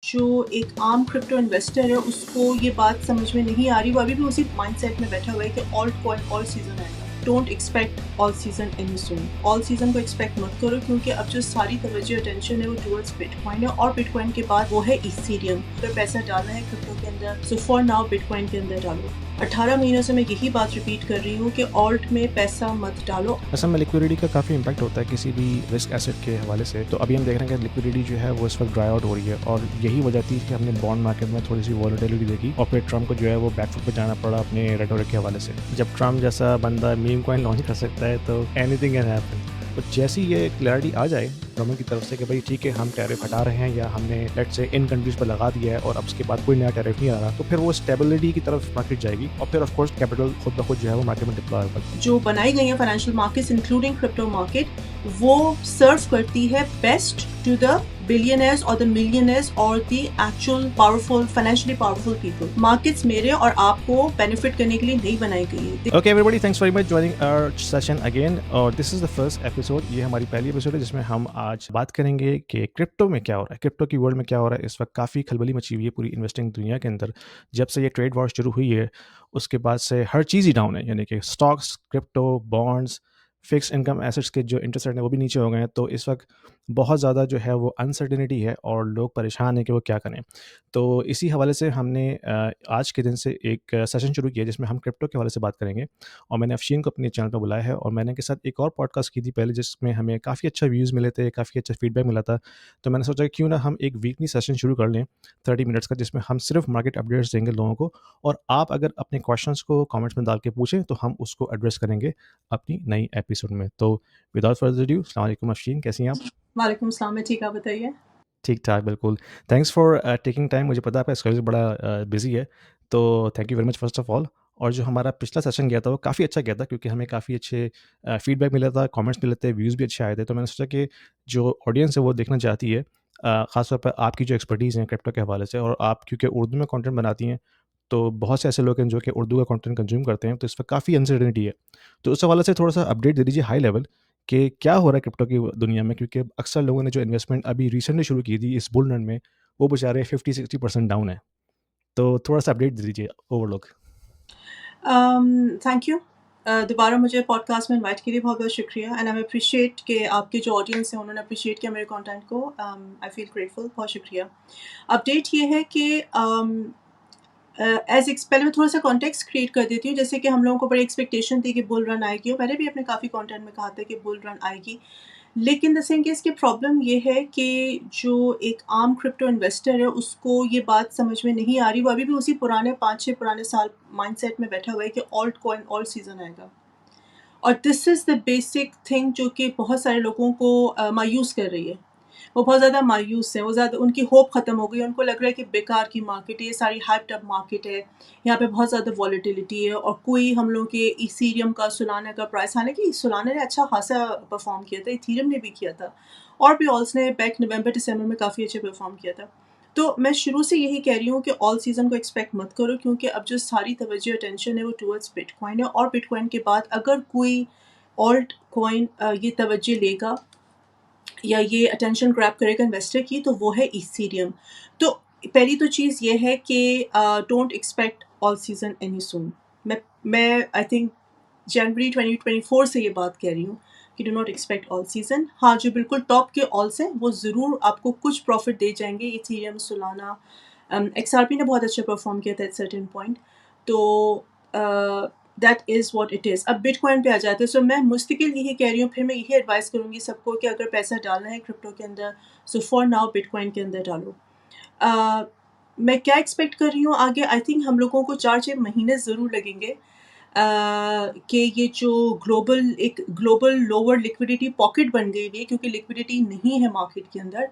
जो एक आम क्रिप्टो इन्वेस्टर है उसको ये बात समझ में नहीं आ रही, वो अभी भी उसी माइंडसेट में बैठा हुआ है कि ऑल्ट कॉइन ऑल सीजन आएगा। Don't expect all season any soon. All season को एक्सपेक्ट मत करो, क्योंकि अब जो सारी तवज्जो अटेंशन है वो टुवर्ड्स बिटकॉइन है, और बिटकॉइन के बाद वो है इथेरियम। अगर पैसा डालना है क्रिप्टो के अंदर, सो फॉर नाउ बिटकॉइन के अंदर डालो। 18 महीनों से मैं यही बात रिपीट कर रही हूँ कि ऑल्ट में पैसा मत डालो। असल में लिक्विडिटी का काफ़ी इंपैक्ट होता है किसी भी रिस्क एसेट के हवाले से। तो अभी हम देख रहे हैं कि लिक्विडिटी जो है वो इस वक्त ड्राई आउट हो रही है, और यही वजह थी कि हमने बॉन्ड मार्केट में थोड़ी सी वॉलेटिलिटी देखी, और फिर ट्रम्प को जो है वो बैकफुट पे जाना पड़ा अपने रेटोरिक के हवाले से। जब ट्रम्प जैसा बंदा मीम कॉइन लॉन्च कर सकता है तो एनीथिंग कैन हैपन। तो जैसी ये क्लैरिटी आ जाए गवर्नमेंट की तरफ से कि भाई ठीक है, हम टैरिफ हटा रहे हैं या हमने लेट से इन कंट्रीज पर लगा दिया है और अब उसके बाद कोई नया टैरिफ नहीं आ रहा, तो फिर वो स्टेबिलिटी की तरफ मार्केट जाएगी, और फिर ऑफ कोर्स कैपिटल खुद ब खुद जो है वो मार्केट में डिप्लॉय होगा। जो बनाई गई है financial markets including crypto market, वो सर्व करती है बेस्ट टू द बिलियनर्स और द मिलियनर्स और the actual powerful, financially powerful people. Markets मेरे और आपको बेनिफिट करने के लिए नहीं बनाई गई है। Okay everybody, thanks very much joining our session again, और this is the first episode. ये हमारी पहली एपिसोड है जिसमें हम आज बात करेंगे कि क्रिप्टो में क्या हो रहा है, क्रिप्टो की वर्ल्ड में क्या हो रहा है। इस वक्त काफ़ी खलबली मची हुई है पूरी इन्वेस्टिंग दुनिया के अंदर। जब से ये ट्रेड वॉर शुरू हुई है उसके बाद से हर चीज़ ही डाउन है, यानी कि stocks, crypto, bonds, fix income assets के जो इंटरेस्ट रेट है वो भी नीचे हो गए हैं। तो इस वक्त बहुत ज़्यादा जो है वो अनसर्टेनिटी है और लोग परेशान हैं कि वो क्या करें। तो इसी हवाले से हमने आज के दिन से एक सेशन शुरू किया जिसमें हम क्रिप्टो के हवाले से बात करेंगे, और मैंने अफशीन को अपने चैनल पर बुलाया है, और मैंने के साथ एक और पॉडकास्ट की थी पहले जिसमें हमें काफ़ी अच्छा व्यूज़ मिले थे, काफ़ी अच्छा फीडबैक मिला था। तो मैंने सोचा कि क्यों ना हम एक वीकली सेशन शुरू कर लें 30 मिनट्स का, जिसमें हम सिर्फ मार्केट अपडेट्स देंगे लोगों को, और आप अगर अपने क्वेश्चंस को कमेंट्स में डाल के पूछें तो हम उसको एड्रेस करेंगे अपनी नई एपिसोड में। तो विदाउट फर्दर ड्यू, अस्सलाम वालेकुम अफशीन, कैसी हैं आप? वालेकुम सलाम, मैं ठीक, आप बताइए। ठीक ठाक, बिल्कुल। Thanks for taking time. मुझे पता है आपका स्केड्यूल बड़ा बिजी है, तो thank you very much first of all. और जो हमारा पिछला सेशन गया था वो काफ़ी अच्छा गया था, क्योंकि हमें काफ़ी अच्छे फीडबैक मिला था, कमेंट्स मिले थे, व्यूज़ भी अच्छे आए थे। तो मैंने सोचा कि जो ऑडियंस है वो देखना चाहती है, ख़ासतौर पर आपकी जो एक्सपर्टीज़ है क्रिप्टो के हवाले से, और आप क्योंकि उर्दू में कंटेंट बनाती हैं, तो बहुत से ऐसे लोग हैं जो कि उर्दू का कंटेंट कंज्यूम करते हैं, तो इस पर काफ़ी अनसर्टेनिटी है। तो उस हवाले से थोड़ा-सा अपडेट दे दीजिए हाई लेवल कि क्या हो रहा है क्रिप्टो की दुनिया में, क्योंकि अक्सर लोगों ने जो इन्वेस्टमेंट अभी रिसेंटली शुरू की थी इस बुल रन में, वो बेचारे 50-60% डाउन है। तो थोड़ा-सा अपडेट दे दीजिए ओवरलुक। Thank you. दोबारा मुझे पॉडकास्ट में इनवाइट के लिए बहुत-बहुत शुक्रिया, एंड आई अप्रिशिएट कि आपके जो ऑडियंस हैं उन्होंने अप्रिशिएट किया मेरे कंटेंट को। आई फील ग्रेटफुल, बहुत शुक्रिया। अपडेट ये है कि पहले मैं थोड़ा-सा कॉन्टेक्स्ट क्रिएट कर देती हूँ। जैसे कि हम लोगों को बड़ी एक्सपेक्टेशन थी कि बुल रन आएगी, और मैंने भी अपने काफ़ी कंटेंट में कहा था कि बुल रन आएगी। लेकिन द थिंग इज़ कि प्रॉब्लम ये है कि जो एक आम क्रिप्टो इन्वेस्टर है उसको ये बात समझ में नहीं आ रही, वो अभी भी उसी पुराने 5-6 पुराने साल माइंडसेट में बैठा हुआ है कि ऑल्ट कॉइन ऑल सीज़न आएगा। और this is the basic thing जो कि बहुत सारे लोगों को मायूस कर रही है। वो बहुत ज़्यादा मायूस हैं, वो ज़्यादा, उनकी होप ख़त्म हो गई है। उनको लग रहा है कि बेकार की मार्केट है, ये सारी हाइप्ड अप मार्केट है, यहाँ पे बहुत ज़्यादा वॉलेटिलिटी है, और कोई हम लोग के इथेरियम का, सोलाना का प्राइस, हालाँकि सोलाना ने अच्छा खासा परफ़ॉर्म किया था, इथेरियम ने भी किया था, और भी ऑल्स ने बैक नवंबर-दिसंबर में काफ़ी अच्छे परफ़ॉर्म किया था। तो मैं शुरू से यही कह रही हूँ कि ऑल सीज़न को एक्सपेक्ट मत करो, क्योंकि अब जो सारी तवज्जो अटेंशन है वो टुवर्ड्स बिटकॉइन है, और बिटकॉइन के बाद अगर कोई ऑल्ट कॉइन ये तवज्जो लेगा या ये अटेंशन ग्रैब करेगा इन्वेस्टर की, तो वो है इथेरियम। तो पहली तो चीज़ ये है कि don't expect all season any soon. मैं आई थिंक जनवरी 2024 से ये बात कह रही हूँ कि do not expect all season. हाँ, जो बिल्कुल टॉप के ऑल्स हैं वो ज़रूर आपको कुछ प्रॉफिट दे जाएंगे, इथेरियम, सोलाना। एक्सआरपी ने बहुत अच्छा परफॉर्म किया था एट सर्टेन पॉइंट। तो that is what it is. अब बिटकॉइन पे आ जाते हैं। सो मैं मुस्तकिल यही कह रही हूँ, फिर मैं यही एडवाइस करूँगी सबको कि अगर पैसा डालना है क्रिप्टो के अंदर, सो फॉर नाउ बिटकॉइन के अंदर डालो। मैं क्या एक्सपेक्ट कर रही हूँ आगे, आई थिंक हम लोगों को 4-6 महीने ज़रूर लगेंगे कि ये जो एक ग्लोबल लोअर लिक्विडिटी पॉकेट बन गई है, क्योंकि लिक्विडिटी नहीं है मार्केट के अंदर,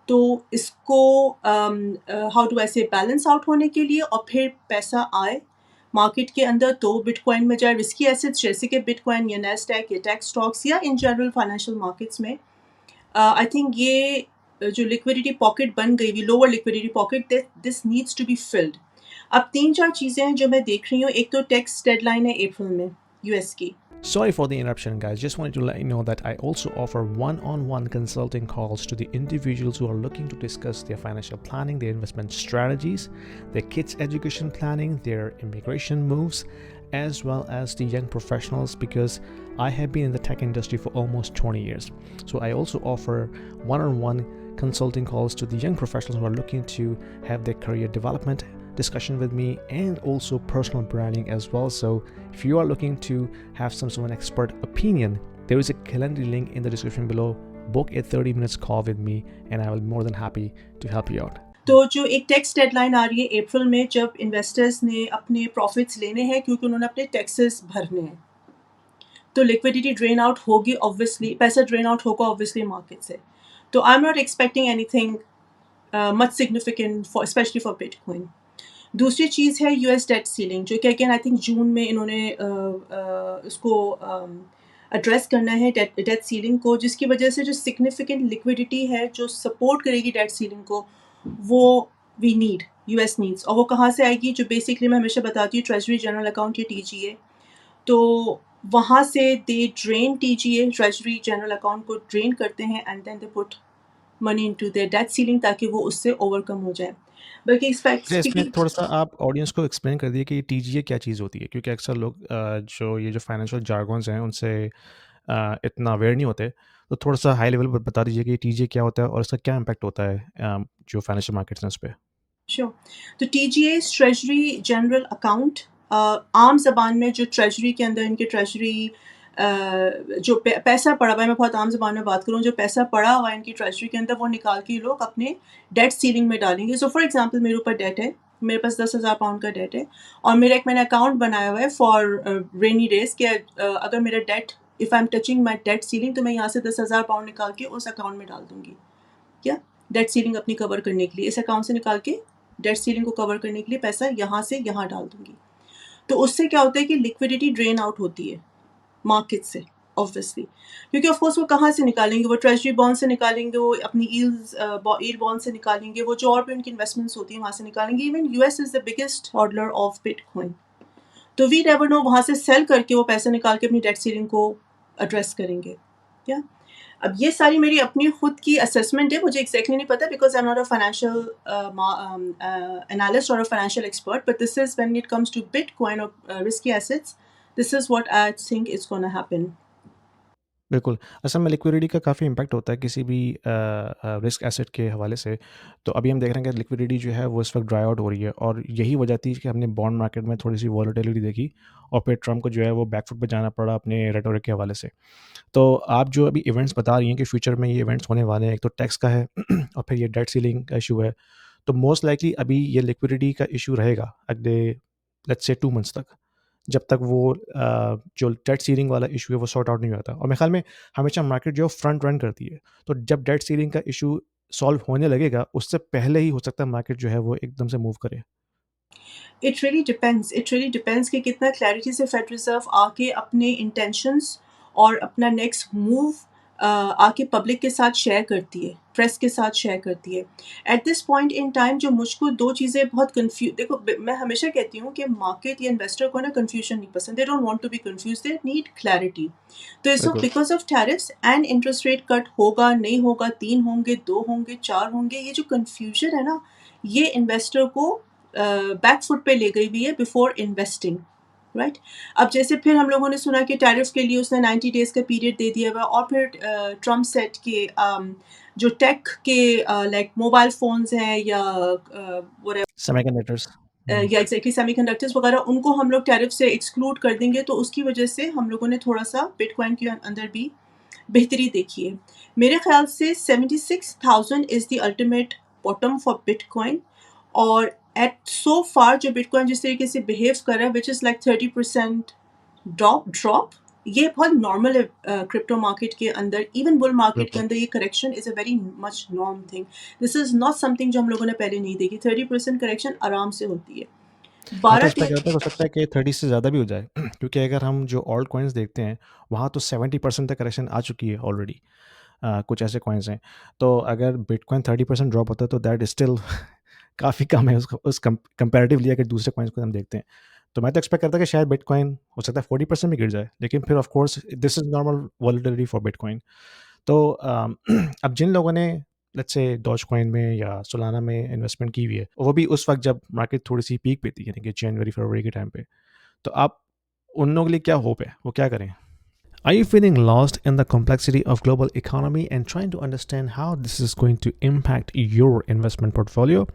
तो इसको हाउ डू आई से बैलेंस आउट होने के लिए और फिर पैसा आए मार्केट के अंदर, तो बिटकॉइन में जाए, रिस्की एसेट्स जैसे कि बिटकॉइन या नैस्डैक या टेक स्टॉक्स या इन जनरल फाइनेंशियल मार्केट्स में। आई थिंक ये जो लिक्विडिटी पॉकेट बन गई, lower liquidity pocket, this needs to be filled. अब 3-4 चीज़ें हैं जो मैं देख रही हूँ। एक तो टैक्स डेडलाइन है अप्रैल में यूएस की। Sorry for the interruption, guys. Just wanted to let you know that I also offer one on one consulting calls to the individuals who are looking to discuss their financial planning, their investment strategies, their kids' education planning, their immigration moves, as well as the young professionals, because I have been in the tech industry for almost 20 years. So I also offer one on one consulting calls to the young professionals who are looking to have their career development discussion with me, and also personal branding as well. So if you are looking to have some sort of an expert opinion, there is a calendar link in the description below. Book a 30 minutes call with me and I will be more than happy to help you out. तो जो एक tax deadline आ रही है अप्रैल में, जब investors ने अपने profits लेने हैं क्योंकि उन्होंने अपने टैक्सेस भरने हैं, तो लिक्विडिटी ड्रेन आउट होगी, ऑब्वियसली पैसा ड्रेन आउट होगा ऑब्वियसली मार्केट से. तो आई am not expecting anything much significant for specially for bitcoin. दूसरी चीज़ है यूएस डेट सीलिंग, जो कि अगेन आई थिंक जून में इन्होंने उसको एड्रेस करना है, डेट सीलिंग को, जिसकी वजह से जो सिग्निफिकेंट लिक्विडिटी है जो सपोर्ट करेगी डेट सीलिंग को, वो वी नीड, यूएस नीड्स. और वो कहाँ से आएगी? जो बेसिकली मैं हमेशा बताती हूँ, ट्रेजरी जनरल अकाउंट या टीजीए. तो वहाँ से they drain TGA, treasury general account को ड्रेन करते हैं, and then they put money into their debt ceiling ताकि वो उससे ओवरकम हो जाए. बल्कि इसमें थोड़ा सा आप ऑडियंस को एक्सप्लेन कर दिए कि टीजीए क्या चीज़ होती है, क्योंकि अक्सर लोग जो फाइनेंशियल जार्गन्स हैं उनसे इतना अवेयर नहीं होते. तो थोड़ा सा हाई लेवल पर बता दीजिए कि टीजीए क्या होता है और इसका क्या इम्पैक्ट होता है जो फाइनेंशियल मार्केट्स हैं उस पर. श्योर. तो टीजीए ट्रेजरी जनरल अकाउंट, आम जबान में जो ट्रेजरी के अंदर इनके ट्रेजरी जो पैसा पड़ा हुआ है, मैं बहुत आम जबान में बात करूँ, जो पैसा पड़ा हुआ है इनकी ट्रेजरी के अंदर, वो निकाल के लोग अपने डेट सीलिंग में डालेंगे. सो फॉर एग्जांपल मेरे ऊपर डेट है, मेरे पास 10,000 पाउंड का डेट है, और मेरा मैंने अकाउंट बनाया हुआ है फॉर रेनी डेज कि अगर मेरा debt, if I am touching my debt ceiling, तो मैं यहाँ से 10,000 पाउंड निकाल के उस अकाउंट में डाल दूँगी. क्या डेट सीलिंग अपनी कवर करने के लिए इस अकाउंट से निकाल के डेट सीलिंग को कवर करने के लिए पैसा यहाँ से यहाँ डाल दूंगी. तो उससे क्या होता है कि लिक्विडिटी ड्रेन आउट होती है मार्केट से, ऑब्वियसली, क्योंकि ऑफ कोर्स वो कहाँ से निकालेंगे? वो ट्रेजरी बॉन्ड से निकालेंगे, वो अपनी यील्ड बॉन्ड से निकालेंगे, वो जो और भी उनकी इन्वेस्टमेंट्स होती हैं वहाँ से निकालेंगे. Even US is the biggest holder of bitcoin. तो वी नेवर नो, वहाँ से सेल करके वो पैसा निकाल के अपनी डेट सीलिंग को एड्रेस करेंगे. क्या अब ये सारी मेरी अपनी खुद की असेसमेंट है, मुझे एग्जैक्टली नहीं पता, because I am not a financial analyst और a financial expert, but this is when it comes to bitcoin और risky assets, this is what I think is gonna happen. बिल्कुल, असल में लिक्विडिटी का काफ़ी इम्पैक्ट होता है किसी भी रिस्क एसेट के हवाले से. तो अभी हम देख रहे हैं कि लिक्विडिटी जो है वो इस वक्त ड्राई आउट हो रही है, और यही वजह थी कि हमने बॉन्ड मार्केट में थोड़ी सी वॉलेटिलिटी देखी, और फिर ट्रम्प को जो है वो बैकफुट पे जाना पड़ा अपने रेटोरिक के हवाले से. तो आप जो अभी इवेंट्स बता रही हैं कि फ्यूचर में ये इवेंट्स होने वाले हैं, एक तो टैक्स का है और फिर ये डेट सीलिंग का इशू है, तो मोस्ट लाइकली अभी ये लिक्विडिटी का इशू रहेगा अगले लेट्स से 2 मंथ्स तक, जब तक वो जो डेट सीलिंग वाला इशू है वो सॉर्ट आउट नहीं होता. और मेरे ख्याल में हमेशा मार्केट जो फ्रंट रन करती है, तो जब डेट सीलिंग का इशू सॉल्व होने लगेगा उससे पहले ही हो सकता है मार्केट जो है वो एकदम से मूव करे. इट रियली डिपेंड्स कि कितना क्लैरिटी से फेड रिजर्व आके अपने इंटेंशंस और अपना नेक्स्ट मूव आके पब्लिक के साथ शेयर करती है, प्रेस के साथ शेयर करती है. At this point in time जो मुझको दो चीज़ें बहुत देखो, मैं हमेशा कहती हूँ कि मार्केट या इन्वेस्टर को ना कन्फ्यूजन नहीं पसंद, they don't want to be confused, they need clarity. तो इस वक्त बिल्कुल. Because of tariffs and interest rate cut होगा नहीं होगा, 3 होंगे, 2 होंगे, 4 होंगे, ये जो कन्फ्यूजन है ना, ये इन्वेस्टर को बैक फुट पे ले गई हुई है बिफोर इन्वेस्टिंग, राइट. अब जैसे फिर हम लोगों ने सुना कि टैरिफ के लिए उसने 90 डेज का पीरियड दे दिया हुआ, और फिर ट्रम्प सेट के जो टेक के लाइक मोबाइल फोन्स हैं या सेमीकंडक्टर्स या एग्जैक्टली सेमीकंडक्टर्स वगैरह, उनको हम लोग टैरिफ से एक्सक्लूड कर देंगे, तो उसकी वजह से हम लोगों ने थोड़ा सा बिटकॉइन के अंदर भी बेहतरी देखी है. मेरे ख्याल से 76,000 is the ultimate bottom for bitcoin. और एट सो फार जो बिटकॉइन जिस तरीके से बिहेव कर रहा है, विच इज़ लाइक 30% ड्रॉप, ये बहुत नॉर्मल है क्रिप्टो मार्केट के अंदर. इवन बुल मार्केट के बिल्कुल. अंदर ये correction is a very much norm thing. This is not something जो हम लोगों ने पहले नहीं देखी. 30% करेक्शन आराम से होती है. मैं तो 12 एक्सपेक्ट करता हूँ, हो सकता है कि 30 से ज़्यादा भी हो जाए क्योंकि अगर हम जो ऑल्ट कॉइन्स देखते हैं वहाँ तो 70% तक करेक्शन आ चुकी है ऑलरेडी. कुछ ऐसे कॉइन्स हैं, तो अगर बिटकॉइन 30% ड्रॉप होता है तो दैट इज स्टिल काफ़ी कम है उस कंपैरेटिवली अगर दूसरे कॉइन्स को हम देखते हैं. तो मैं तो एक्सपेक्ट करता कि शायद बिटकॉइन हो सकता है 40% भी गिर जाए, लेकिन फिर of course this is normal volatility for bitcoin. तो अब जिन लोगों ने लेट्स से डॉजकॉइन में या सोलाना में इन्वेस्टमेंट की हुई है, वो भी उस वक़्त जब मार्केट थोड़ी-सी पीक पे थी, यानी कि जनवरी, फरवरी के टाइम पे, तो आप उन लोगों के लिए क्या होप है? वो क्या करें? Are you feeling lost in the complexity of global economy and trying to understand how this is going to impact your investment portfolio?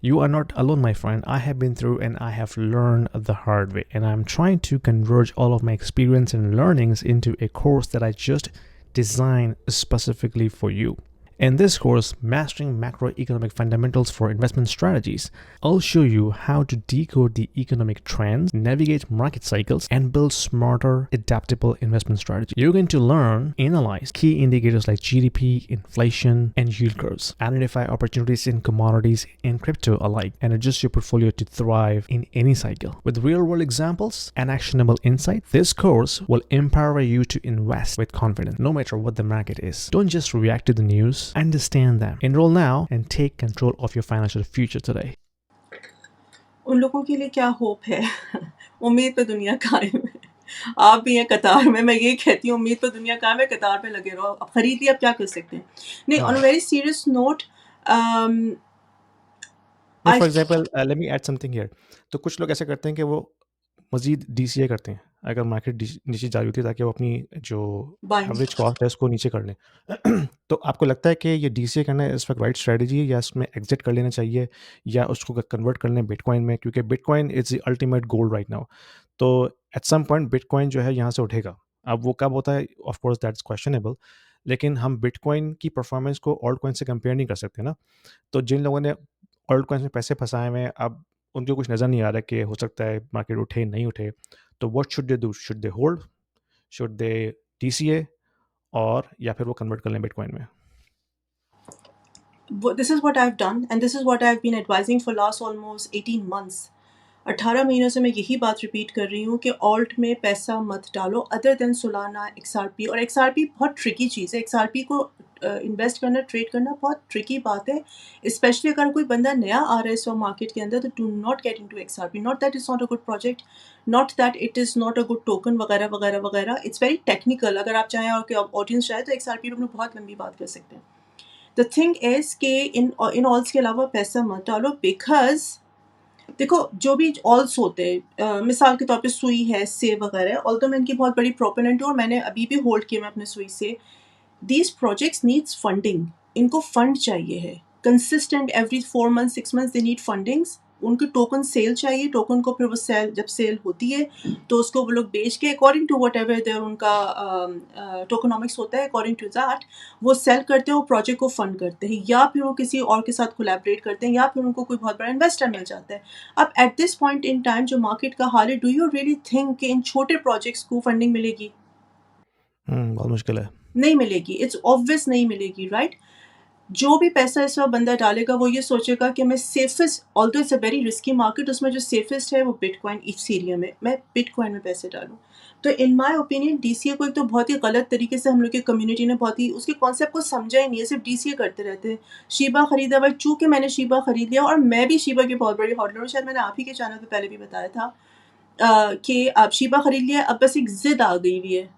You are not alone, my friend. I have been through and I have learned the hard way. And I'm trying to converge all of my experience and learnings into a course that I just designed specifically for you. In this course, Mastering Macroeconomic Fundamentals for Investment Strategies, I'll show you how to decode the economic trends, navigate market cycles, and build smarter, adaptable investment strategies. You're going to learn, analyze key indicators like GDP, inflation, and yield curves, identify opportunities in commodities and crypto alike, and adjust your portfolio to thrive in any cycle. With real-world examples and actionable insight, this course will empower you to invest with confidence, no matter what the market is. Don't just react to the news, understand them. Enroll now and take control of your financial future today. उन लोगों के लिए क्या hope है? उम्मीद पे दुनिया कायम है। आप भी हैं कतार में, मैं यही कहती हूँ उम्मीद पे दुनिया कायम है, कतार पे लगे रहो। अब खरीद लिया, अब क्या कर सकते हैं? नहीं, हाँ। On a very serious note, नहीं, I for example let me add something here. तो कुछ लोग ऐसा करते हैं कि वो मज़ीद डीसीए करते हैं, अगर मार्केट नीचे जा रही होती है, ताकि वो अपनी जो बाइंग एवरेज कॉस्ट है उसको नीचे कर लें। तो आपको लगता है कि ये डीसीए करना इस वक्त राइट स्ट्रेटजी है, या इसमें एग्जिट कर लेना चाहिए, या उसको कन्वर्ट कर लें बिटकॉइन में, क्योंकि bitcoin is the ultimate gold right now. तो एट सम पॉइंट बिटकॉइन जो है यहाँ से उठेगा। अब वो कब होता है, ऑफ कोर्स दैट्स क्वेश्चनेबल, लेकिन हम बिटकॉइन की परफॉर्मेंस को ऑल्ट कॉइन से कंपेयर नहीं कर सकते ना। तो जिन लोगों ने ऑल्ट कॉइन्स में पैसे फंसाए हुए हैं, अब उनको कुछ नज़र नहीं आ रहा कि हो सकता है मार्केट उठे नहीं उठे, तो what should they do? Should they hold, should they DCA, और या फिर वो कन्वर्ट कर लें बिटकॉइन में? this is what I've done and this is what I've been advising for last almost 18 months. 18 महीनों से मैं यही बात रिपीट कर रही हूँ कि ऑल्ट में पैसा मत डालो अदर देन सोलाना, एक्सआरपी। और एक्सआरपी बहुत ट्रिकी चीज़ है। एक्सआरपी को इन्वेस्ट करना, ट्रेड करना बहुत ट्रिकी बात है, स्पेशली अगर कोई बंदा नया आ रहा है इस मार्केट के अंदर। तो do not get into XRP. Not that is not a good project, not that it is not a good token वगैरह वगैरह वगैरह। It's very technical. अगर आप चाहें और ऑडियंस चाहे तो एक्सआरपी पर हम लोग बहुत लंबी बात कर सकते हैं। द थिंग इज़ कि इन ऑल्स के अलावा पैसा मत डालो, बिकॉज देखो जो भी ऑल्स होते हैं, मिसाल के तौर पे सुई है, सेब वगैरह, ऑल तो मैं इनकी बहुत बड़ी प्रोपोनेंट हूँ और मैंने अभी भी होल्ड किया मैं अपने सुई से। These projects needs funding. इनको फंड चाहिए है consistent, every 4 month 6 months they need fundings. उनको टोकन सेल चाहिए, टोकन को फिर वो सेल, जब सेल होती है तो उसको वो लोग बेच के according to whatever their उनका टोकनॉमिक्स होता है, अकॉर्डिंग टू दैट वो सेल करते हैं, वो प्रोजेक्ट को फंड करते हैं, या फिर वो किसी और के साथ कोलैबोरेट करते हैं, या फिर उनको कोई बहुत बड़ा इन्वेस्टर मिल जाता है। अब at this point in time जो मार्केट का हाल है, डू यू रियली थिंक कि इन छोटे प्रोजेक्ट्स को फंडिंग मिलेगी? बहुत मुश्किल है। नहीं मिलेगी। इट्स ऑब्वियस नहीं मिलेगी, राइट? जो भी पैसा इस वक्त बंदा डालेगा वो ये सोचेगा कि मैं safest, although it's a very risky market, उसमें जो सेफेस्ट है वो बिटकॉइन, इथीरियम है, मैं बिटकॉइन में पैसे डालूं। तो इन माय ओपिनियन डीसीए को एक तो बहुत ही गलत तरीके से हम लोग की कम्युनिटी ने बहुत ही उसके कॉन्सेप्ट को समझा ही नहीं है, सिर्फ डीसीए करते रहते हैं। शीबा खरीदा भाई, चूंकि मैंने शीबा खरीद लिया, और मैं भी शीबा की बहुत बड़ी हॉडलर हूँ, शायद मैंने आप ही के चैनल पर पहले भी बताया था कि आप शीबा खरीद लिया, अब बस एक जिद आ गई हुई है।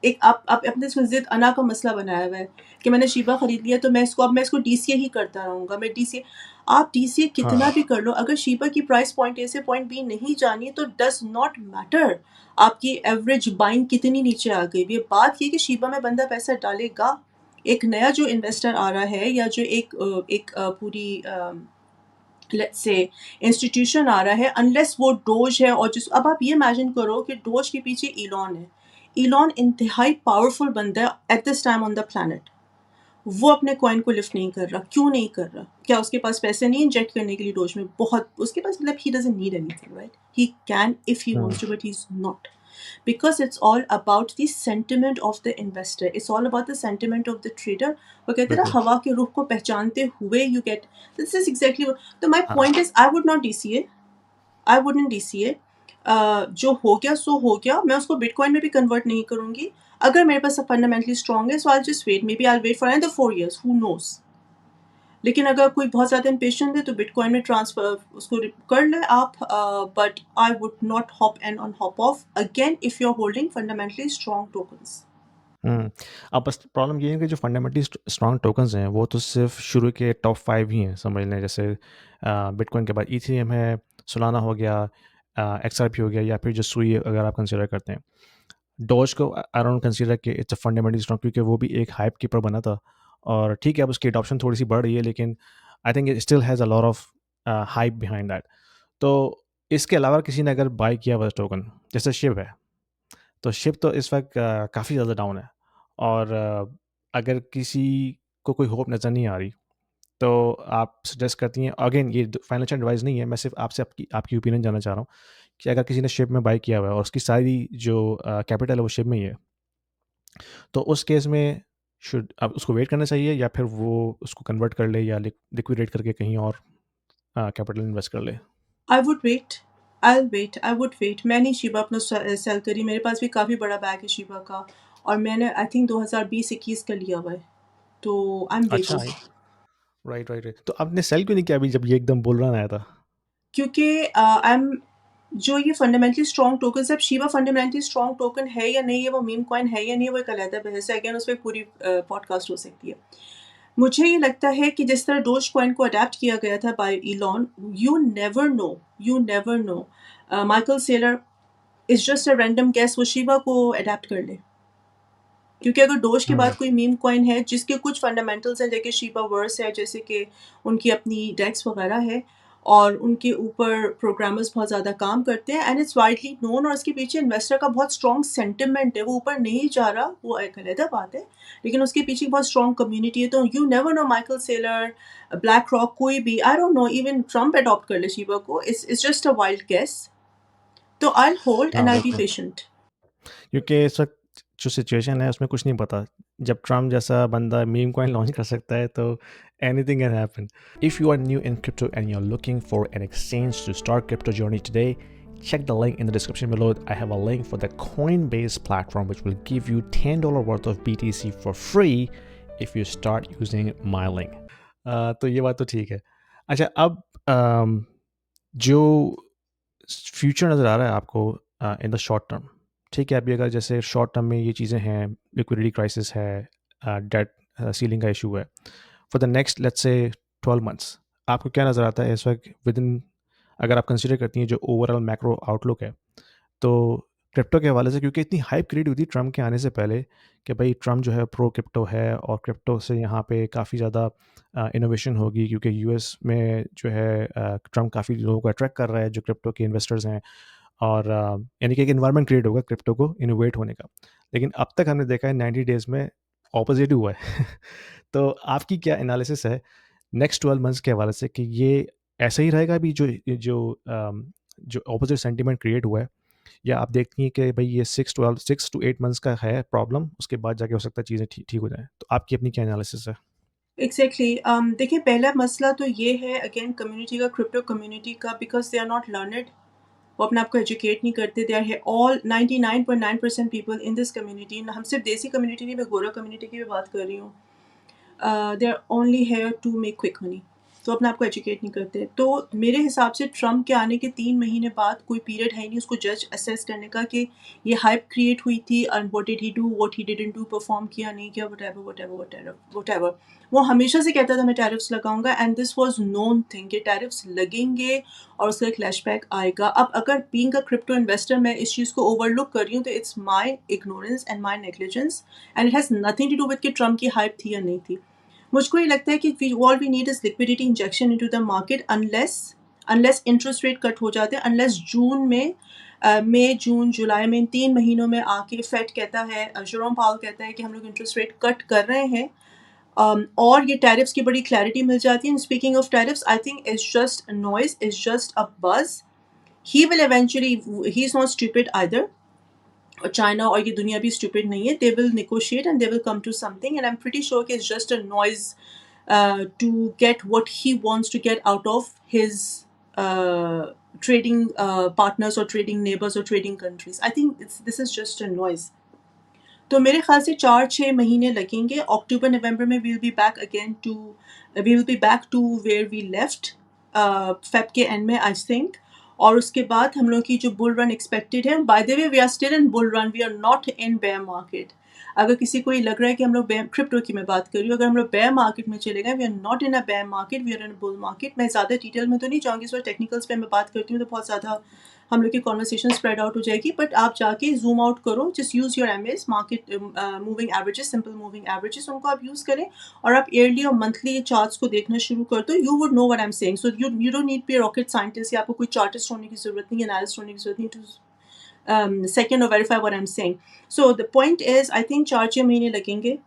एक आप अपने इसको ज़िद अना का मसला बनाया हुआ है कि मैंने शीबा खरीद लिया तो मैं इसको डीसीए ही करता रहूँगा, मैं डीसीए। आप डीसीए कितना हाँ। भी कर लो, अगर शीबा की प्राइस पॉइंट ए से पॉइंट बी नहीं जानी तो डज नॉट मैटर आपकी एवरेज बाइंग कितनी नीचे आ गई। ये बात ये कि शीबा में बंदा पैसा डालेगा, एक नया जो इन्वेस्टर आ रहा है या जो पूरी लेट्स से इंस्टीट्यूशन आ रहा है, अनलेस वो डोज है और जिस, अब आप ये इमेजिन करो कि डोज के पीछे इलॉन है। इलॉन इंतहाई पावरफुल बंदा है at this time on the planet. वो अपने कॉइन को लिफ्ट नहीं कर रहा, क्यों नहीं कर रहा? क्या उसके पास पैसे नहीं इंजेक्ट करने के लिए डोज में? बहुत उसके पास, मतलब he doesn't need anything, right? He can if he wants to, but he is not, because it's all about the sentiment of the investor, it's all about the sentiment of the trader। वो कहते हैं ना, बिल्कुल। हवा के रुख को पहचानते हुए you get, this is exactly what, तो my हाँ। point is I would not DCA, I wouldn't DCA। जो हो गया सो हो गया, मैं उसको बिटकॉइन में भी कन्वर्ट नहीं करूंगी। अगर मेरे पास फंडामेंटली स्ट्रॉन्ग है, so I'll just wait, maybe I'll wait for another 4 years, who knows। लेकिन अगर कोई बहुत ज़्यादा इम्पेशेंट है तो बिटकॉइन में ट्रांसफ़र उसको कर लें आप, but I would not hop in on hop off again if you are holding fundamentally strong tokens. हुँ। अब बस प्रॉब्लम ये है कि जो फंडामेंटली स्ट्रॉन्ग टोकन्स हैं, वो तो सिर्फ़ शुरू के टॉप 5 ही हैं, समझ लें। जैसे बिटकॉइन के बाद इथेरियम है, सोलाना हो गया, एक्सआरपी हो गया, या फिर जो सुई अगर आप कंसीडर करते हैं। डॉज को आई डोंट कंसीडर कि इट्स अ फंडामेंटली स्ट्रॉन्ग, क्योंकि वो भी एक हाइप के ऊपर बना था, और ठीक है अब उसकी एडॉप्शन थोड़ी-सी बढ़ रही है, लेकिन I think it still has a lot of hype behind that. तो इसके अलावा किसी ने अगर बाय किया हुआ टोकन, जैसे शिव है, तो शिप तो इस वक़्त काफ़ी ज़्यादा डाउन है, और अगर किसी को कोई होप नज़र नहीं आ रही, तो आप सजेस्ट करती हैं, अगेन ये फाइनेंशियल एडवाइस नहीं है, मैं सिर्फ़ आपसे आपकी आपकी ओपिनियन जानना चाह रहा हूँ कि अगर किसी ने शिप में बाय किया हुआ है और उसकी सारी जो कैपिटल है वो शिप में ही है, तो उस केस में शुड अब उसको वेट करना चाहिए, या फिर वो उसको कन्वर्ट कर ले, या लिक्विडेट करके कहीं और कैपिटल इन्वेस्ट कर ले? I would wait, I would wait. मैंने शिबा अपना सेल करी, मेरे पास भी काफ़ी बड़ा बैग है शिबा का, और मैंने आई थिंक 2020-21 का लिया हुआ है, तो आई एम अच्छा, वेटिंग। Right, right, right. तो आपने सेल क्यों नहीं किया अभी जब ये एकदम बुल रन आया था? क्योंकि आई एम जो ये फंडामेंटली स्ट्रॉन्ग टोकन, अब शिबा फंडामेंटली स्ट्रॉन्ग टोकन है या नहीं है, वो मीम कॉइन है या नहीं है, वो एक अलग बहस है, अगेन उस पर पूरी पॉडकास्ट हो सकती है। मुझे ये लगता है कि जिस तरह डोज कॉइन को अडेप्ट किया गया था by Elon, you never know Michael Saylor is just a random guess, वो शिबा को अडेप्ट कर ले। क्योंकि अगर डोज के हुँ। बाद कोई मीम कॉइन है जिसके कुछ फंडामेंटल्स हैं, जैसे शिबा वर्स है, जैसे कि उनकी अपनी डेक्स वगैरह है, और उनके ऊपर प्रोग्रामर्स बहुत ज़्यादा काम करते हैं, एंड इट्स वाइडली नोन, और इसके पीछे इन्वेस्टर का बहुत स्ट्रॉन्ग सेंटिमेंट है, वो ऊपर नहीं जा रहा, वो एक अलग बात है, लेकिन उसके पीछे बहुत स्ट्रॉन्ग कम्युनिटी है। तो you never know, Michael Saylor, Black Rock, कोई भी, I don't know, even Trump adopt कर ले शिबा को, it's just a wild guess. तो आई होल्ड हाँ, एंड आई बी बिल्कुल। पेशेंट। क्योंकि इस वक़्त जो सिचुएशन है उसमें कुछ नहीं पता। जब ट्रम्प जैसा बंदा मीम कॉइन लॉन्च कर सकता है, तो anything can happen. If you are new in crypto and you are looking for an exchange to start crypto journey today, check the link in the description below. I have a link for the Coinbase platform which will give you $10 worth of BTC for free if you start using my link. तो ये बात तो ठीक है। अच्छा, अब जो future नज़र आ रहा है आपको इन द शॉर्ट टर्म, ठीक है? अभी अगर जैसे शॉर्ट टर्म में ये चीज़ें हैं, लिक्विडिटी क्राइसिस है, डेट सीलिंग का इशू है, for the next let's say 12 months, आपको क्या नज़र आता है इस वक्त विद इन, अगर आप कंसिडर करती हैं जो ओवरऑल मैक्रो आउटलुक है, तो क्रिप्टो के हवाले से, क्योंकि इतनी हाइप क्रिएट हुई थी ट्रम्प के आने से पहले कि भाई ट्रम्प जो है प्रो क्रिप्टो है, और क्रिप्टो से यहाँ पे काफ़ी ज़्यादा इनोवेशन होगी, क्योंकि यूएस में जो है ट्रम्प काफ़ी लोगों को अट्रैक्ट कर रहा है जो क्रिप्टो के इन्वेस्टर्स हैं, और यानी कि एक इन्वायरमेंट क्रिएट होगा क्रिप्टो को इनोवेट होने का। लेकिन अब तक हमने देखा है 90 डेज़ में ऑपोजिट ही हुआ है। तो आपकी क्या एनालिसिस है नेक्स्ट 12 मंथ्स के हवाले से, कि ये ऐसा ही रहेगा अभी जो ऑपोजिट सेंटिमेंट क्रिएट हुआ है, या आप देखती हैं कि भाई ये 6 टू 8 मंथ्स का है प्रॉब्लम, उसके बाद जाके हो सकता है चीज़ें ठीक ठीक हो जाएँ? तो आपकी अपनी क्या एनालिसिस है? एग्जैक्टली, देखिए पहला मसला तो ये है अगेन कम्युनिटी का, क्रिप्टो कम्युनिटी का, because they are not learned, वो अपने आप को एजुकेट नहीं करते। They are all 99.9% people in this community, हम सिर्फ देसी कम्युनिटी नहीं, मैं गोरा कम्युनिटी की भी बात कर रही हूँ, they are only here to make quick money, तो अपने आप को एजुकेट नहीं करते। तो मेरे हिसाब से ट्रम्प के आने के 3 महीने बाद कोई पीरियड है नहीं उसको जज असेस करने का कि ये हाइप क्रिएट हुई थी and what did he do, what he didn't do, perform किया नहीं किया, वट एवर। वो हमेशा से कहता था मैं टैरिफ्स लगाऊंगा, and this was known thing कि टैरिफ्स लगेंगे और उसका एक फ्लैशबैक आएगा। अब अगर बीइंग अ क्रिप्टो इन्वेस्टर मैं इस चीज़ को ओवरलुक कर रही हूँ, तो it's my ignorance and my negligence, and it has nothing to do with कि ट्रम्प की हाइप थी या नहीं थी। मुझको ये लगता है कि all we need is liquidity injection into the market, unless interest rate cut हो जाते हैं, अनलेस जून में मई जून जुलाई में इन 3 महीनों में आके फेड कहता है, जेरोम पावल कहता है कि हम लोग इंटरेस्ट रेट कट कर रहे हैं, और ये टैरिफ्स की बड़ी क्लैरिटी मिल जाती है। Speaking of tariffs, I think it's just noise, it's just a buzz. He will eventually, he is not stupid either, और चाइना और ये दुनिया भी स्टूपिड नहीं है, they will negotiate and they will come to something, and I am pretty sure कि it's just a noise to get what he wants to get out of his trading partners or trading neighbors or trading countries. I think this is just a noise. तो मेरे ख़्याल से 4-6 महीने लगेंगे। अक्टूबर नवंबर में we will be back to where we left Feb के एंड में आई थिंक। और उसके बाद हम लोग की जो बुल रन एक्सपेक्टेड है, by the way we are still in bull run, we are not in bear market. अगर किसी को ये लग रहा है कि हम लोग क्रिप्टो की मैं बात कर रही हूँ, अगर हम लोग बेयर मार्केट में चले गए, we are not in a bear market, we are in a bull market. मैं ज़्यादा डिटेल में तो नहीं जाऊँगी, इस बार टेक्निकल्स पे मैं बात करती हूँ तो बहुत ज़्यादा हम लोग की कॉन्वर्सेशन स्प्रेड आउट हो जाएगी। बट आप जाके जूम आउट करो, just use your MS market moving averages, simple moving averages, उनको आप यूज़ करें और आप ईयरली और मंथली चार्ट्स को देखना शुरू कर दो। You would know what I am saying. So you don't need be rocket scientist, या आपको कोई चार्टिस्ट होने की ज़रूरत नहीं है, एनालिस्ट होने की ज़रूरत नहीं to second or verify what I'm saying. So the point is, I think 4-6 महीने लगेंगे।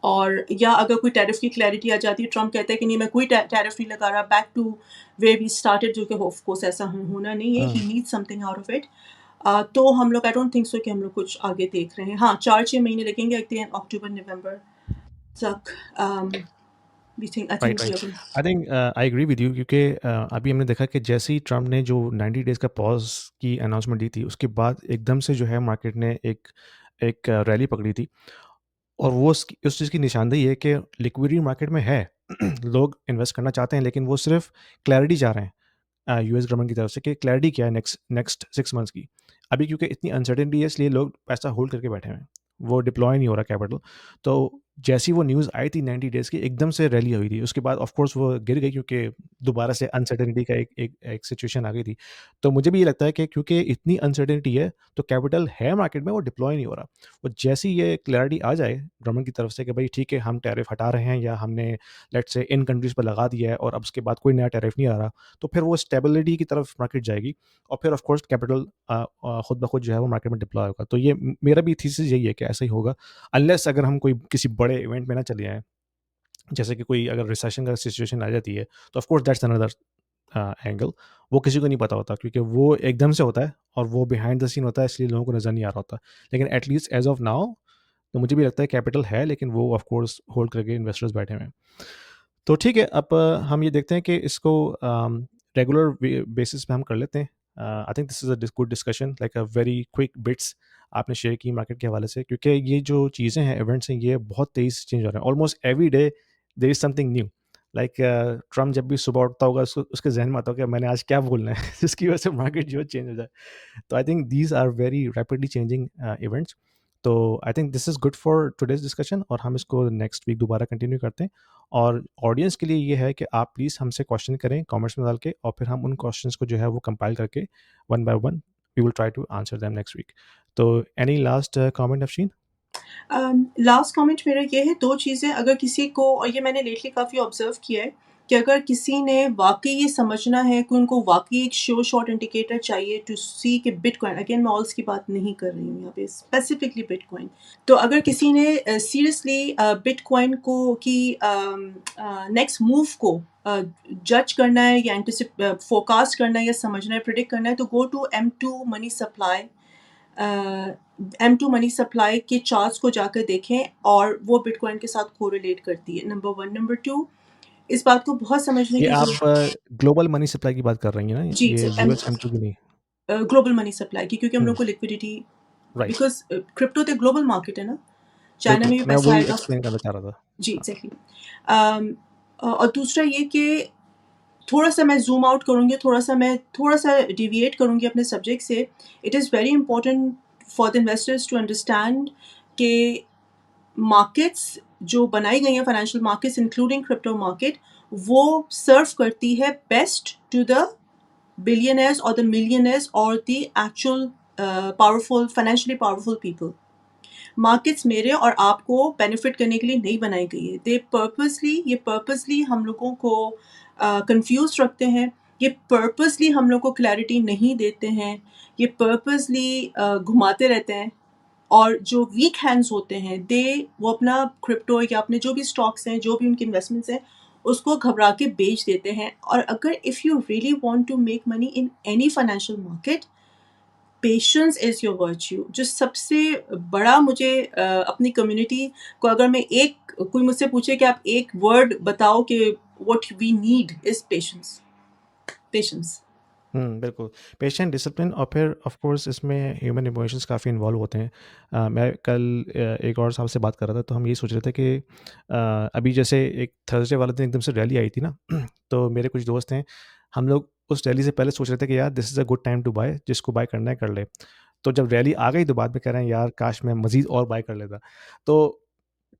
और या अगर कोई टैरिफ की क्लैरिटी आ जाती है, ट्रम्प कहता है कि नहीं मैं कोई टैरिफ नहीं लगा रहा, back to way we started, जो कि ऑफ कोर्स ऐसा होना नहीं है, he need something out of it. तो हम लोग आई डोंट थिंक सो कि हम लोग कुछ आगे देख रहे हैं। हाँ, 4-6 महीने लगेंगे, अक्टूबर नवंबर तक। We think I right, think right. I think I agree with you क्योंकि अभी हमने देखा कि जैसे ही ट्रम्प ने जो 90 डेज़ का पॉज़ की अनाउंसमेंट दी थी, उसके बाद एकदम से जो है मार्केट ने एक एक रैली पकड़ी थी और वो उस चीज़ की निशानदेही है कि लिक्विडिटी मार्केट में है। लोग इन्वेस्ट करना चाहते हैं, लेकिन वो सिर्फ़ क्लैरिटी चाह रहे हैं। यूएस गवर्नमेंट की तरफ से कि क्लैरिटी क्या है नेक्स्ट नेक्स्ट 6 मंथ्स की। अभी क्योंकि इतनी अनसर्टेनिटी है इसलिए लोग पैसा होल्ड करके बैठे हुए हैं। वो डिप्लॉय नहीं हो रहा कैपिटल। तो जैसी वो न्यूज़ आई थी 90 डेज़ की एकदम से रैली हुई थी। उसके बाद ऑफ कोर्स वो गिर गई क्योंकि दोबारा से अनसर्टेनिटी का एक एक एक सिचुएशन आ गई थी। तो मुझे भी ये लगता है कि क्योंकि इतनी अनसर्टेनिटी है तो कैपिटल है मार्केट में, वो डिप्लॉय नहीं हो रहा। वो जैसी ये क्लैरिटी आ जाए गवर्नमेंट की तरफ से कि भाई ठीक है हम टैरिफ हटा रहे हैं या हमने लेट्स से इन कंट्रीज़ पे लगा दिया है और अब उसके बाद कोई नया टैरिफ नहीं आ रहा, तो फिर वो स्टेबिलिटी की तरफ मार्केट जाएगी और फिर ऑफ कोर्स कैपिटल खुद ब खुद जो है वो मार्केट में डिप्लॉय होगा। तो ये मेरा भी थीसिस यही है कि ऐसा ही होगा, अनलेस अगर हम कोई किसी बड़े इवेंट में ना चले आएँ, जैसे कि कोई अगर रिसेशन का सिचुएशन आ जाती है, तो of course that's another angle. वो किसी को नहीं पता होता क्योंकि वो एकदम से होता है और वो बिहाइंड द सीन होता है, इसलिए लोगों को नज़र नहीं आ रहा होता। लेकिन एटलीस्ट एज़ ऑफ नाउ तो मुझे भी लगता है कैपिटल है, लेकिन वो ऑफ कोर्स होल्ड करके इन्वेस्टर्स बैठे हुए हैं। तो ठीक है, अब हम ये देखते हैं कि इसको रेगुलर बेसिस पे हम कर लेते हैं। आई think this is a good discussion, like a very quick bits आपने शेयर की मार्केट के हवाले से, क्योंकि ये जो चीज़ें हैं, इवेंट्स हैं, ये बहुत तेज़ी से चेंज हो रहे हैं। Almost every day there is something new. Like Trump जब भी सुबह उठता होगा, उसके जहन में आता होगा कि मैंने आज क्या बोलना है जिसकी वजह से मार्केट जो है चेंज हो जाए। तो I think these are very rapidly changing events. तो I think this is good for today's discussion और हम इसको नेक्स्ट वीक दोबारा कंटिन्यू करते हैं। और ऑडियंस के लिए ये है कि आप प्लीज़ हमसे क्वेश्चन करें कमेंट्स में डाल के, और फिर हम उन क्वेश्चंस को जो है वो कंपाइल करके one by one we will try to answer them next week. तो any last comment Afsheen? Last comment मेरा ये है, 2 चीज़ें अगर किसी को, और ये मैंने लेटली काफ़ी ऑब्ज़र्व किया है, कि अगर किसी ने वाक़ई ये समझना है कि उनको वाक़ई एक श्योर शॉट इंडिकेटर चाहिए टू सी कि बिटकॉइन, अगेन मैं ऑल्स की बात नहीं कर रही हूँ यहाँ पे, स्पेसिफिकली बिटकॉइन। तो अगर किसी ने सीरियसली बिटकॉइन को की नेक्स्ट मूव को जज करना है या फोरकास्ट करना है या समझना है, प्रिडिक्ट करना है, तो go to M2 money supply. M2 money supply के चार्ट्स को जाकर देखें और वो बिटकॉइन के साथ कोरिलेट करती है, नंबर 1। नंबर 2, इस बात को बहुत समझने ये की आप ग्लोबल मनी सप्लाई की बात कर रही हैं ना? जी ये सर, यूएस M2 की नहीं? ग्लोबल मनी सप्लाई की, क्योंकि हम हुँ, लोग को लिक्विडिटी, राइट। बिकॉज क्रिप्टो तो ग्लोबल मार्केट है ना, चाइना बिल्कुल, में भी मैं पैसा वही आएगा। एक्सप्लेन करना चाह रहा था। जी हाँ। एग्जैक्टली। और दूसरा ये कि थोड़ा सा मैं जूम आउट करूँगी, थोड़ा सा डिविएट करूँगी अपने सब्जेक्ट से। It is very important for the investors to understand कि मार्केट्स जो बनाई गई हैं, financial markets including crypto market, वो सर्व करती है बेस्ट टू द बिलियनर्स और द मिलियनर्स और the actual powerful, financially powerful people. Markets मेरे और आपको बेनिफिट करने के लिए नहीं बनाई गई है। ये पर्पसली हम लोगों को कंफ्यूज रखते हैं, ये पर्पसली हम लोग को क्लैरिटी नहीं देते हैं, ये पर्पसली घुमाते रहते हैं। और जो वीक हैंड्स होते हैं, वो अपना क्रिप्टो या अपने जो भी स्टॉक्स हैं, जो भी उनके इन्वेस्टमेंट्स हैं, उसको घबरा के बेच देते हैं। और अगर if you really want to make money in any financial market, patience is your virtue. जो सबसे बड़ा मुझे अपनी कम्युनिटी को, अगर मैं कोई मुझसे पूछे कि आप एक वर्ड बताओ कि what we need is patience. Patience. बिल्कुल। पेशेंट, डिसिप्लिन और फिर ऑफ़ कोर्स इसमें ह्यूमन इमोशंस काफ़ी इन्वॉल्व होते हैं। मैं कल एक और साहब से बात कर रहा था, तो हम ये सोच रहे थे कि अभी जैसे एक थर्सडे वाले दिन एकदम से रैली आई थी ना, तो मेरे कुछ दोस्त हैं, हम लोग उस रैली से पहले सोच रहे थे कि यार this is a good time to buy, जिसको बाय करना है कर ले। तो जब रैली आ गई तो बाद में कह रहे हैं यार काश मैं मज़ीद और बाय कर लेता। तो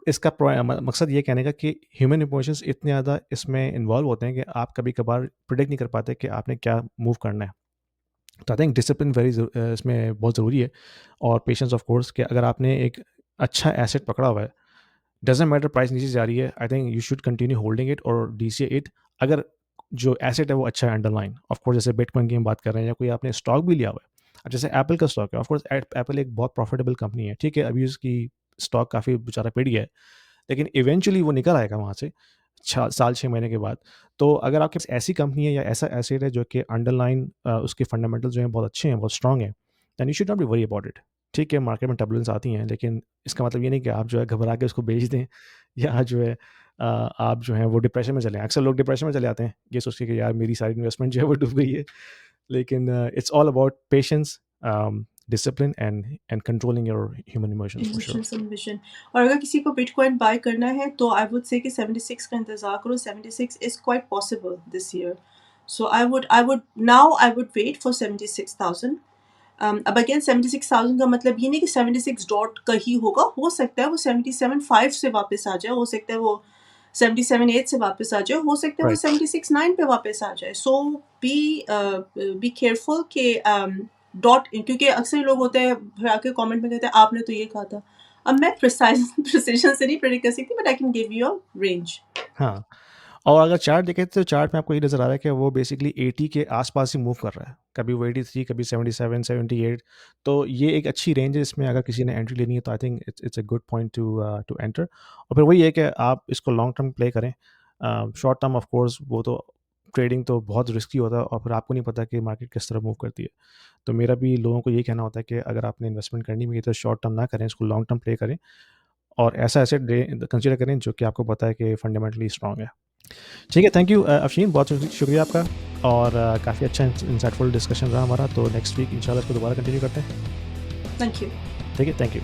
इसका मकसद ये कहने का कि ह्यूमन इमोशंस इतने ज़्यादा इसमें इन्वॉल्व होते हैं कि आप कभी-कभार प्रेडिक्ट नहीं कर पाते कि आपने क्या मूव करना है। तो आई थिंक डिसिप्लिन इसमें बहुत ज़रूरी है, और पेशेंस ऑफ कोर्स कि अगर आपने एक अच्छा एसेट पकड़ा हुआ है, डज़न्ट मैटर प्राइस नीचे जा रही है, I think you should continue holding it और डीसीए इट। अगर जो एसेट है वो अच्छा है अंडरलाइन, ऑफ कोर्स जैसे बिटकॉइन की हम बात कर रहे हैं या कोई आपने स्टॉक भी लिया हुआ है। अब जैसे एप्पल का स्टॉक है, ऑफ कोर्स एप्पल एक बहुत प्रॉफिटेबल कंपनी है, ठीक है, अभी उसकी स्टॉक काफ़ी बेचारा पिट गया है, लेकिन इवेंचुअली वो निकल आएगा वहाँ से, 6 महीने के बाद। तो अगर आपके पास ऐसी कंपनी है या ऐसा एसेट है जो कि अंडरलाइन उसके फंडामेंटल्स जो हैं बहुत अच्छे हैं, बहुत स्ट्रॉन्ग हैं, then you should not be worry about it. ठीक है, मार्केट में टर्बुलेंस आती हैं, लेकिन इसका मतलब ये नहीं कि आप जो है घबरा के उसको बेच दें, या जो है आप जो है वो डिप्रेशन में चले जाएँ। अक्सर लोग डिप्रेशन में चले जाते हैं, ये सोच के कि यार मेरी सारी इन्वेस्टमेंट जो है वो डूब गई है। लेकिन it's all about patience, discipline and controlling your human emotions for sure. Emotions and vision. और अगर किसी को बिटकॉइन बाय करना है तो आई वुड से कि 76 का इंतज़ार करो, 76 is quite possible this year. So I would wait for 76,000। अब अगेन 76,000 का मतलब ये नहीं कि 76 डॉट का ही होगा, हो सकता है वो 77.5 से वापस आ जाए, हो सकता है वो 77.8 से वापस आ जाए, हो सकता है वो राइट। 76.9 पे वापस आ जाए। सो बी केयरफुल कि डॉट, क्योंकि अक्सर लोग होते हैं फिर आके कमेंट में कहते हैं आपने तो ये कहा था। अब मैं प्रिसाइज प्रिसिशन से नहीं प्रेडिक्ट कर सकती, but I can give you a range. हाँ, और अगर चार्ट देखें तो चार्ट में आपको ये नज़र आ रहा है कि वो बेसिकली 80 के आस-पास ही मूव कर रहा है। कभी वो 83, कभी 77, 78, तो ये एक अच्छी रेंज है, इसमें अगर किसी ने एंट्री लेनी है तो I think it's a good point two enter. और फिर वही है कि आप इसको लॉन्ग टर्म प्ले करें। शॉर्ट टर्म ऑफ कोर्स वो तो ट्रेडिंग तो बहुत रिस्की होता है, और फिर आपको नहीं पता कि मार्केट किस तरह मूव करती है। तो मेरा भी लोगों को यही कहना होता है कि अगर आपने इन्वेस्टमेंट करनी भी है तो शॉर्ट टर्म ना करें, इसको लॉन्ग टर्म प्ले करें, और ऐसा एसेट कंसीडर करें जो कि आपको पता है कि फंडामेंटली स्ट्रांग है। ठीक है, थैंक यू अफ़शीन, बहुत शुक्रिया आपका, और काफ़ी अच्छा इंसाइटफुल डिस्कशन रहा हमारा। तो नेक्स्ट वीक इंशाल्लाह इसको दोबारा कंटिन्यू करते हैं। Thank you. ठीक है, थैंक यू।